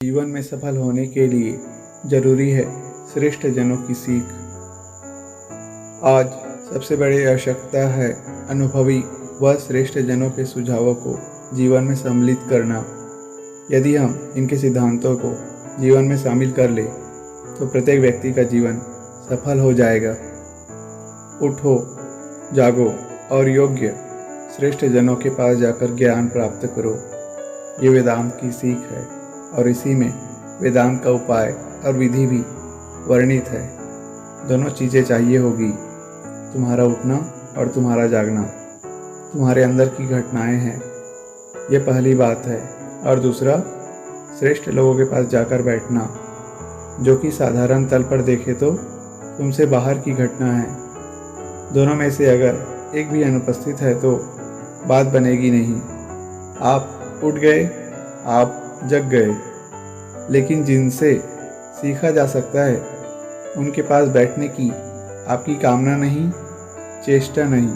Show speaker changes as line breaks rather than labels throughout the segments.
जीवन में सफल होने के लिए जरूरी है श्रेष्ठ जनों की सीख। आज सबसे बड़ी आवश्यकता है अनुभवी व श्रेष्ठ जनों के सुझावों को जीवन में सम्मिलित करना। यदि हम इनके सिद्धांतों को जीवन में शामिल कर ले तो प्रत्येक व्यक्ति का जीवन सफल हो जाएगा। उठो, जागो और योग्य श्रेष्ठ जनों के पास जाकर ज्ञान प्राप्त करो। ये वेदांत की सीख है और इसी में वेदांत का उपाय और विधि भी वर्णित है। दोनों चीज़ें चाहिए होगी, तुम्हारा उठना और तुम्हारा जागना। तुम्हारे अंदर की घटनाएं हैं, ये पहली बात है। और दूसरा, श्रेष्ठ लोगों के पास जाकर बैठना, जो कि साधारण तल पर देखे तो तुमसे बाहर की घटना है। दोनों में से अगर एक भी अनुपस्थित है तो बात बनेगी नहीं। आप उठ गए, आप जग गए, लेकिन जिनसे सीखा जा सकता है उनके पास बैठने की आपकी कामना नहीं, चेष्टा नहीं,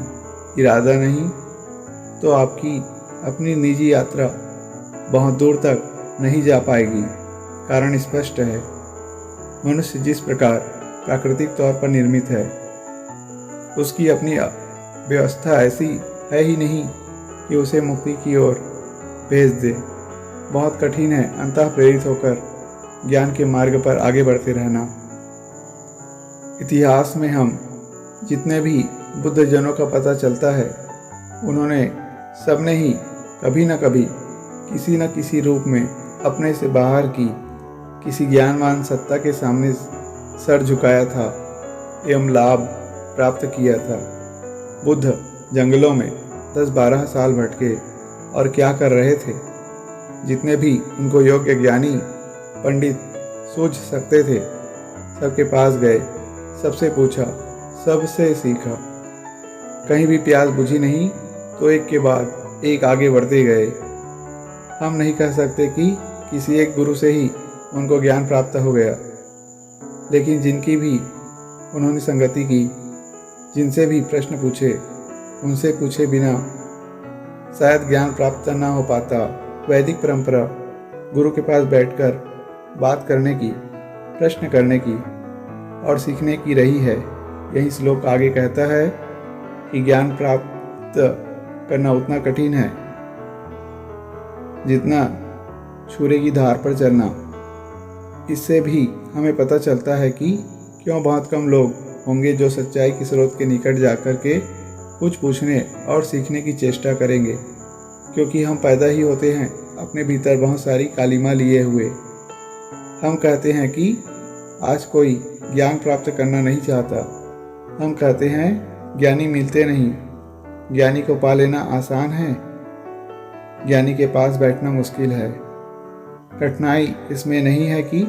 इरादा नहीं, तो आपकी अपनी निजी यात्रा बहुत दूर तक नहीं जा पाएगी। कारण स्पष्ट है, मनुष्य जिस प्रकार प्राकृतिक तौर पर निर्मित है, उसकी अपनी व्यवस्था ऐसी है ही नहीं कि उसे मुक्ति की ओर भेज दे। बहुत कठिन है अंतः प्रेरित होकर ज्ञान के मार्ग पर आगे बढ़ते रहना। इतिहास में हम जितने भी बुद्ध जनों का पता चलता है, उन्होंने सबने ही कभी न कभी किसी न किसी रूप में अपने से बाहर की किसी ज्ञानवान सत्ता के सामने सर झुकाया था एवं लाभ प्राप्त किया था। बुद्ध जंगलों में 10-12 साल भटके और क्या कर रहे थे? जितने भी उनको योग्य ज्ञानी पंडित सूझ सकते थे, सबके पास गए, सबसे पूछा, सबसे सीखा। कहीं भी प्यास बुझी नहीं तो एक के बाद एक आगे बढ़ते गए। हम नहीं कह सकते कि किसी एक गुरु से ही उनको ज्ञान प्राप्त हो गया, लेकिन जिनकी भी उन्होंने संगति की, जिनसे भी प्रश्न पूछे, उनसे पूछे बिना शायद ज्ञान प्राप्त ना हो पाता। वैदिक परंपरा गुरु के पास बैठकर बात करने की, प्रश्न करने की और सीखने की रही है। यही श्लोक आगे कहता है कि ज्ञान प्राप्त करना उतना कठिन है जितना छुरे की धार पर चलना। इससे भी हमें पता चलता है कि क्यों बहुत कम लोग होंगे जो सच्चाई के स्रोत के निकट जाकर के कुछ पूछने और सीखने की चेष्टा करेंगे, क्योंकि हम पैदा ही होते हैं अपने भीतर बहुत सारी कालिमा लिए हुए। हम कहते हैं कि आज कोई ज्ञान प्राप्त करना नहीं चाहता। हम कहते हैं ज्ञानी मिलते नहीं, ज्ञानी को पा लेना आसान है, ज्ञानी के पास बैठना मुश्किल है। कठिनाई इसमें नहीं है कि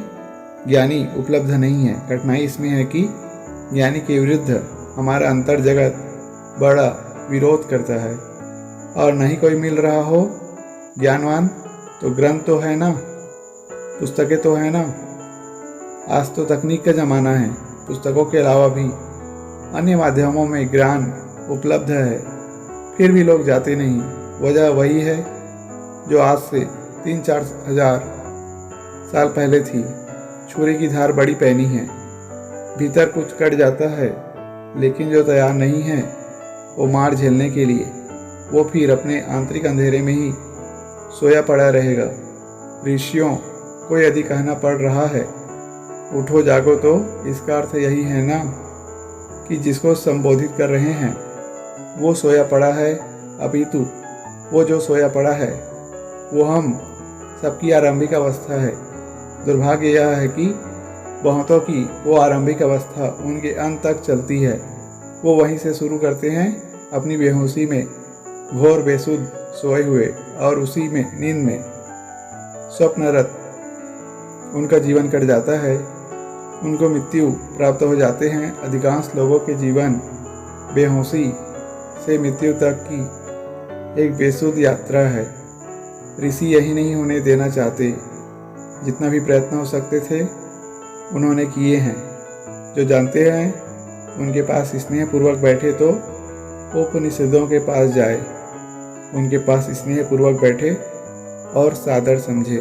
ज्ञानी उपलब्ध नहीं है, कठिनाई इसमें है कि ज्ञानी के विरुद्ध हमारा अंतर जगत बड़ा विरोध करता है। और नहीं कोई मिल रहा हो ज्ञानवान, तो ग्रंथ तो है ना, पुस्तकें तो है ना। आज तो तकनीक का ज़माना है, पुस्तकों के अलावा भी अन्य माध्यमों में ज्ञान उपलब्ध है, फिर भी लोग जाते नहीं। वजह वही है जो आज से 3-4 हजार साल पहले थी। छुरे की धार बड़ी पैनी है, भीतर कुछ कट जाता है, लेकिन जो तैयार नहीं है वो मार झेलने के लिए, वो फिर अपने आंतरिक अंधेरे में ही सोया पड़ा रहेगा। ऋषियों को यदि कहना पड़ रहा है उठो जागो, तो इसका अर्थ यही है ना कि जिसको संबोधित कर रहे हैं वो सोया पड़ा है, अपितु वो जो सोया पड़ा है वो हम सबकी आरंभिक अवस्था है। दुर्भाग्य यह है कि बहुतों की वो आरंभिक अवस्था उनके अंत तक चलती है। वो वहीं से शुरू करते हैं अपनी बेहोशी में, घोर बेसुध सोए हुए, और उसी में नींद में स्वप्नरत उनका जीवन कट जाता है। उनको मृत्यु प्राप्त हो जाते हैं। अधिकांश लोगों के जीवन बेहोशी से मृत्यु तक की एक बेसुध यात्रा है। ऋषि यही नहीं होने देना चाहते। जितना भी प्रयत्न हो सकते थे उन्होंने किए हैं। जो जानते हैं उनके पास स्नेहपूर्वक बैठे तो उपनिषदों के पास जाए, उनके पास स्नेहपूर्वक बैठे और सादर समझे।